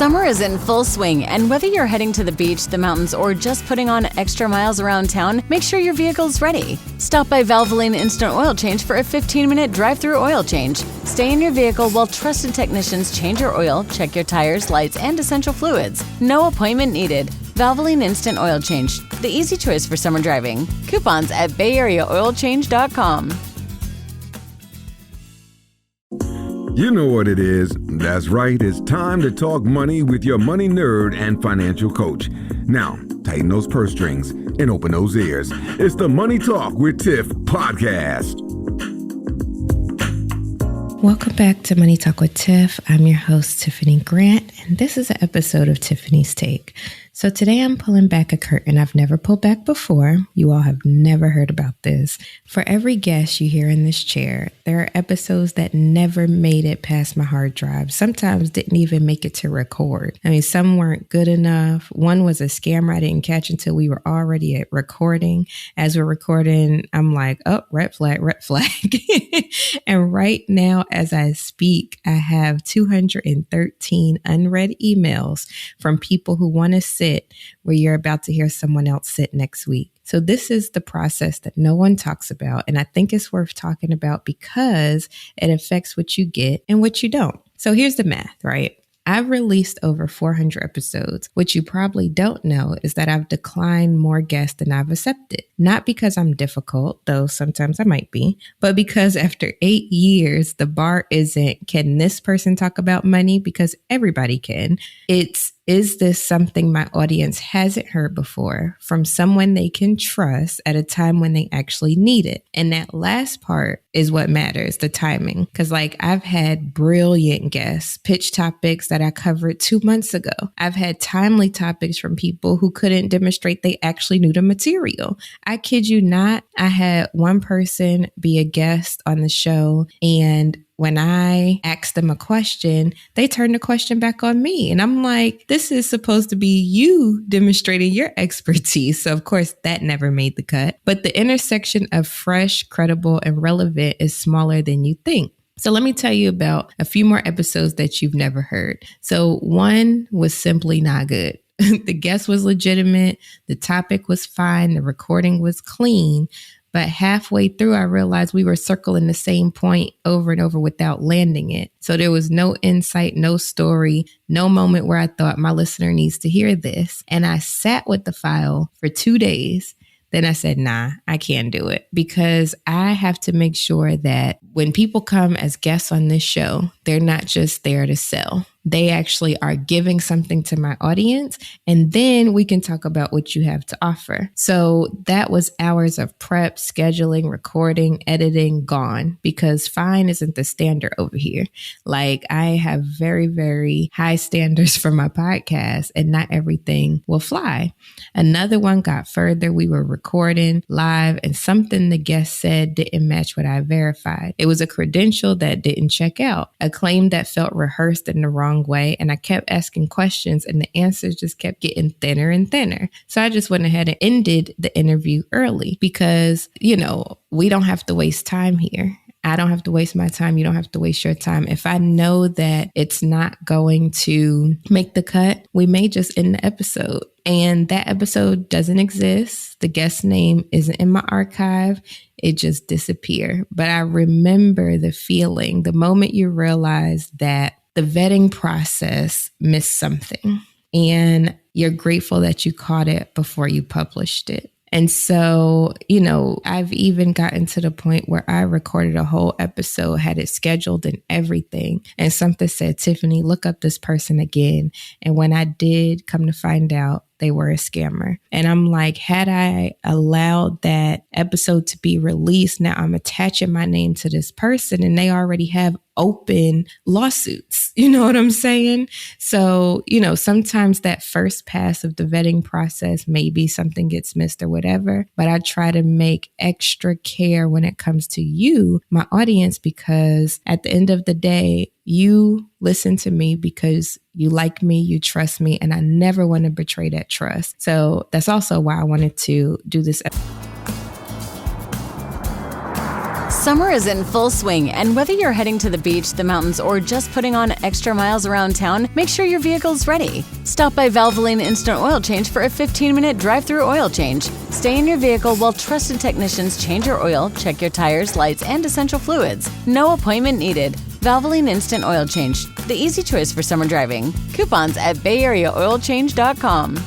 Summer is in full swing, and whether you're heading to the beach, the mountains, or just putting on extra miles around town, make sure your vehicle's ready. Stop by Valvoline Instant Oil Change for a 15-minute drive-through oil change. Stay in your vehicle while trusted technicians change your oil, check your tires, lights, and essential fluids. No appointment needed. Valvoline Instant Oil Change, the easy choice for summer driving. Coupons at BayAreaOilChange.com. You know what it is. That's right. It's time to talk money with your money nerd and financial coach. Now, tighten those purse strings and open those ears. It's the Money Talk with Tiff podcast. Welcome back to Money Talk with Tiff. I'm your host, Tiffany Grant, and this is an episode of Tiffany's Take. So today I'm pulling back a curtain I've never pulled back before. You all have never heard about this. For every guest you hear in this chair, there are episodes that never made it past my hard drive. Sometimes didn't even make it to record. I mean, some weren't good enough. One was a scammer I didn't catch until we were already at recording. As we're recording, I'm like, oh, red flag, red flag. And right now, as I speak, I have 213 unread emails from people who want to sit where you're about to hear someone else sit next week. So this is the process that no one talks about. And I think it's worth talking about because it affects what you get and what you don't. So here's the math, right? I've released over 400 episodes. What you probably don't know is that I've declined more guests than I've accepted. Not because I'm difficult, though sometimes I might be, but because after 8 years, the bar isn't, can this person talk about money? Because everybody can. It's, is this something my audience hasn't heard before from someone they can trust at a time when they actually need it? And that last part is what matters, the timing. Because like I've had brilliant guests pitch topics that I covered 2 months ago. I've had timely topics from people who couldn't demonstrate they actually knew the material. I kid you not, I had one person be a guest on the show, and when I asked them a question, they turned the question back on me. And I'm like, this is supposed to be you demonstrating your expertise. So of course that never made the cut. But the intersection of fresh, credible, and relevant is smaller than you think. So let me tell you about a few more episodes that you've never heard. So one was simply not good. The guest was legitimate. The topic was fine. The recording was clean. But halfway through, I realized we were circling the same point over and over without landing it. So there was no insight, no story, no moment where I thought my listener needs to hear this. And I sat with the file for 2 days. Then I said, nah, I can't do it, because I have to make sure that when people come as guests on this show, they're not just there to sell. They actually are giving something to my audience, and then we can talk about what you have to offer. So that was hours of prep, scheduling, recording, editing, gone, because fine isn't the standard over here. Like I have very, very high standards for my podcast, and not everything will fly. Another one got further. We were recording live, and something the guest said didn't match what I verified. It was a credential that didn't check out, a claim that felt rehearsed in the wrong way. And I kept asking questions, and the answers just kept getting thinner and thinner. So I just went ahead and ended the interview early because, you know, we don't have to waste time here. I don't have to waste my time. You don't have to waste your time. If I know that it's not going to make the cut, we may just end the episode. And that episode doesn't exist. The guest name isn't in my archive. It just disappeared. But I remember the feeling, the moment you realize that the vetting process missed something, and you're grateful that you caught it before you published it. And so, you know, I've even gotten to the point where I recorded a whole episode, had it scheduled and everything. And something said, Tiffany, look up this person again. And when I did come to find out, they were a scammer. And I'm like, had I allowed that episode to be released, now I'm attaching my name to this person and they already have open lawsuits. You know what I'm saying? So, you know, sometimes that first pass of the vetting process, maybe something gets missed or whatever, but I try to make extra care when it comes to you, my audience, because at the end of the day, you listen to me because you like me, you trust me, and I never want to betray that trust. So that's also why I wanted to do this. Summer is in full swing, and whether you're heading to the beach, the mountains, or just putting on extra miles around town, make sure your vehicle's ready. Stop by Valvoline Instant Oil Change for a 15-minute drive-through oil change. Stay in your vehicle while trusted technicians change your oil, check your tires, lights, and essential fluids. No appointment needed. Valvoline Instant Oil Change, the easy choice for summer driving. Coupons at bayareaoilchange.com.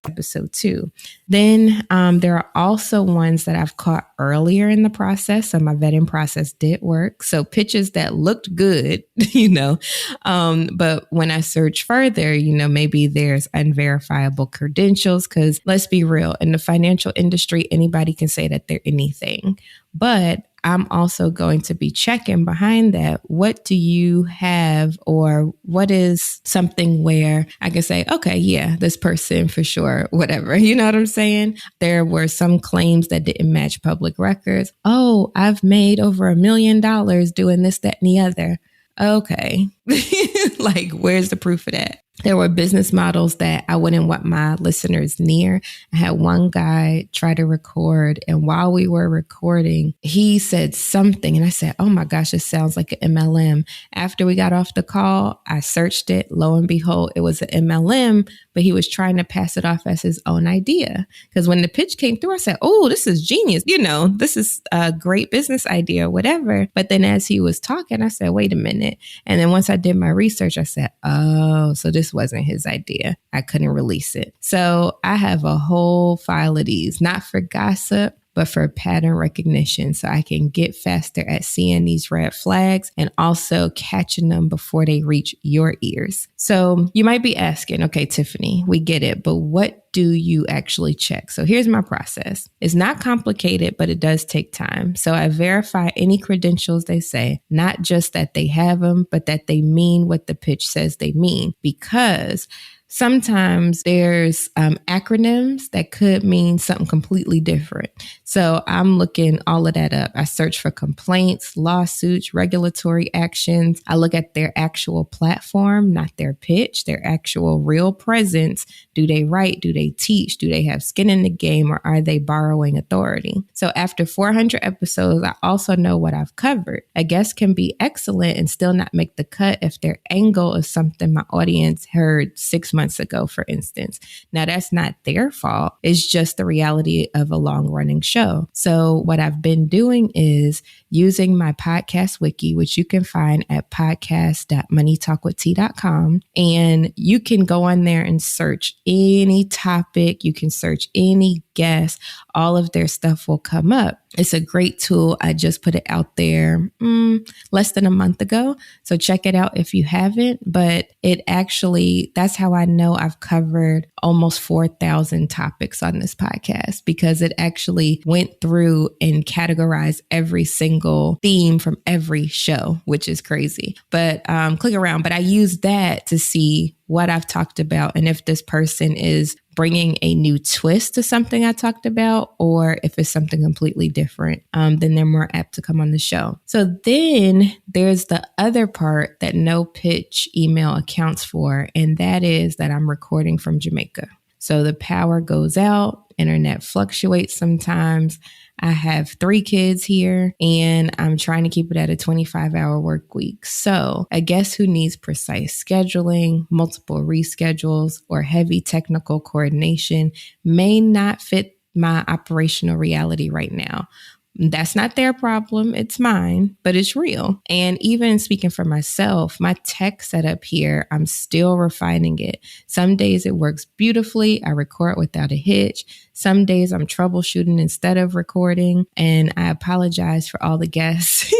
Episode 2. Then there are also ones that I've caught earlier in the process. So my vetting process did work. So pitches that looked good, but when I search further, maybe there's unverifiable credentials, because let's be real, in the financial industry, anybody can say that they're anything. But I'm also going to be checking behind that. What do you have, or what is something where I can say, okay, yeah, this person for sure, whatever. You know what I'm saying? There were some claims that didn't match public records. Oh, I've made over $1 million doing this, that, and the other. Okay. Like, where's the proof of that? There were business models that I wouldn't want my listeners near. I had one guy try to record, and while we were recording, he said something, and I said, oh my gosh, this sounds like an MLM. After we got off the call, I searched it. Lo and behold, it was an MLM, but he was trying to pass it off as his own idea. Because when the pitch came through, I said, oh, this is genius. This is a great business idea, whatever. But then as he was talking, I said, wait a minute. And then once I did my research, I said, oh, so this wasn't his idea. I couldn't release it. So I have a whole file of these, not for gossip, but for pattern recognition, so I can get faster at seeing these red flags and also catching them before they reach your ears. So you might be asking, okay, Tiffany, we get it, but what do you actually check? So here's my process. It's not complicated, but it does take time. So I verify any credentials they say, not just that they have them, but that they mean what the pitch says they mean, because sometimes there's acronyms that could mean something completely different. So I'm looking all of that up. I search for complaints, lawsuits, regulatory actions. I look at their actual platform, not their pitch, their actual real presence. Do they write? Do they teach? Do they have skin in the game, or are they borrowing authority? So after 400 episodes, I also know what I've covered. A guest can be excellent and still not make the cut if their angle is something my audience heard 6 months ago, for instance. Now, that's not their fault. It's just the reality of a long running show. So what I've been doing is using my podcast wiki, which you can find at podcast.moneytalkwitht.com. And you can go on there and search any topic. You can search any guest. All of their stuff will come up. It's a great tool. I just put it out there less than a month ago. So check it out if you haven't. But it actually, that's how I know I've covered almost 4,000 topics on this podcast, because it actually went through and categorized every single theme from every show, which is crazy. But click around. But I use that to see what I've talked about and if this person is bringing a new twist to something I talked about, or if it's something completely different, then they're more apt to come on the show. So then there's the other part that no pitch email accounts for, and that is that I'm recording from Jamaica. So the power goes out, internet fluctuates sometimes. I have 3 kids here, and I'm trying to keep it at a 25-hour work week. So a guest who needs precise scheduling, multiple reschedules, or heavy technical coordination may not fit my operational reality right now. That's not their problem. It's mine, but it's real. And even speaking for myself, my tech setup here, I'm still refining it. Some days it works beautifully. I record without a hitch. Some days I'm troubleshooting instead of recording. And I apologize for all the guests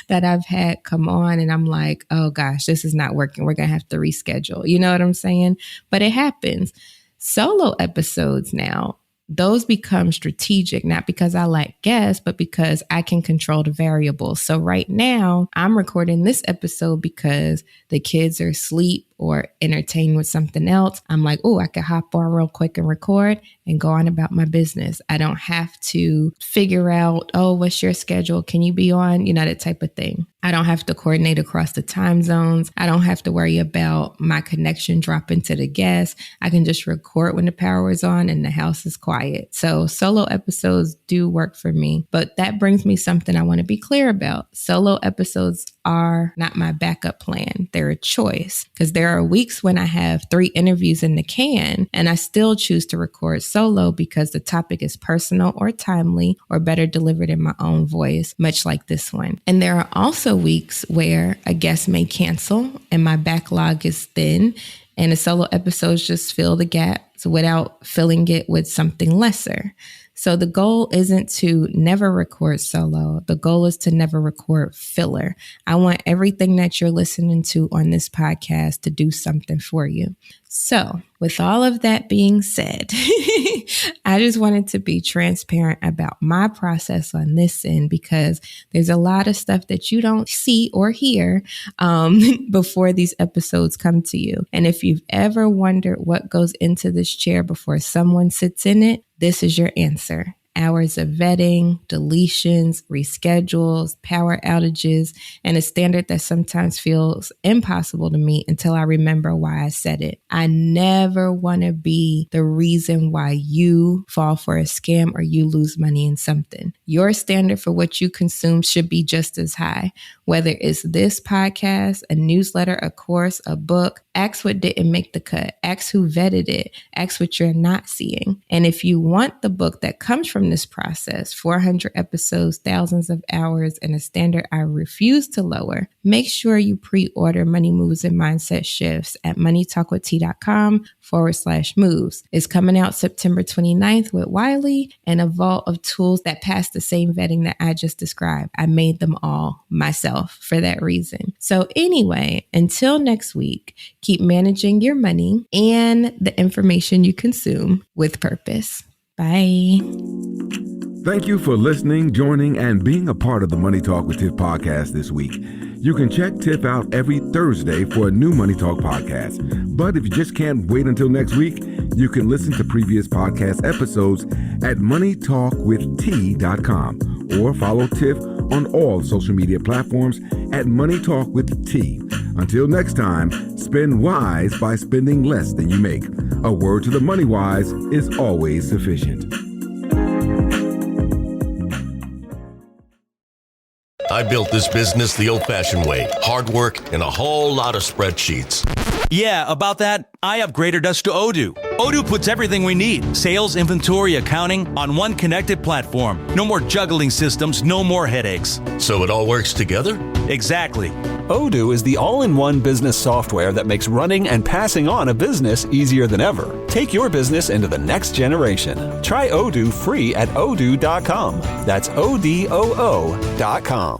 that I've had come on. And I'm like, oh gosh, this is not working. We're going to have to reschedule. You know what I'm saying? But it happens. Solo episodes now, those become strategic, not because I lack guests, but because I can control the variables. So right now I'm recording this episode because the kids are asleep or entertained with something else, I'm like, oh, I could hop on real quick and record and go on about my business. I don't have to figure out, oh, what's your schedule? Can you be on? That type of thing. I don't have to coordinate across the time zones. I don't have to worry about my connection dropping to the guest. I can just record when the power is on and the house is quiet. So solo episodes do work for me, but that brings me something I want to be clear about. Solo episodes are not my backup plan. They're a choice, because there are weeks when I have 3 interviews in the can and I still choose to record solo because the topic is personal or timely or better delivered in my own voice, much like this one. And there are also weeks where a guest may cancel and my backlog is thin and the solo episodes just fill the gaps without filling it with something lesser. So the goal isn't to never record solo. The goal is to never record filler. I want everything that you're listening to on this podcast to do something for you. So with all of that being said, I just wanted to be transparent about my process on this end, because there's a lot of stuff that you don't see or hear before these episodes come to you. And if you've ever wondered what goes into this chair before someone sits in it, this is your answer. Hours of vetting, deletions, reschedules, power outages, and a standard that sometimes feels impossible to meet until I remember why I said it. I never want to be the reason why you fall for a scam or you lose money in something. Your standard for what you consume should be just as high. Whether it's this podcast, a newsletter, a course, a book, ask what didn't make the cut. Ask who vetted it. Ask what you're not seeing. And if you want the book that comes from this process, 400 episodes, thousands of hours, and a standard I refuse to lower, make sure you pre-order Money Moves and Mindset Shifts at moneytalkwitht.com/moves. It's coming out September 29th with Wiley and a vault of tools that pass the same vetting that I just described. I made them all myself for that reason. So anyway, until next week, keep managing your money and the information you consume with purpose. Bye. Thank you for listening, joining, and being a part of the Money Talk with Tiff podcast this week. You can check Tiff out every Thursday for a new Money Talk podcast. But if you just can't wait until next week, you can listen to previous podcast episodes at moneytalkwitht.com or follow Tiff on all social media platforms at Money Talk with T. Until next time, spend wise by spending less than you make. A word to the money wise is always sufficient. I built this business the old-fashioned way. Hard work and a whole lot of spreadsheets. Yeah, about that, I upgraded us to Odoo. Odoo puts everything we need, sales, inventory, accounting, on one connected platform. No more juggling systems, no more headaches. So it all works together? Exactly. Odoo is the all-in-one business software that makes running and passing on a business easier than ever. Take your business into the next generation. Try Odoo free at odoo.com. That's ODOO.com.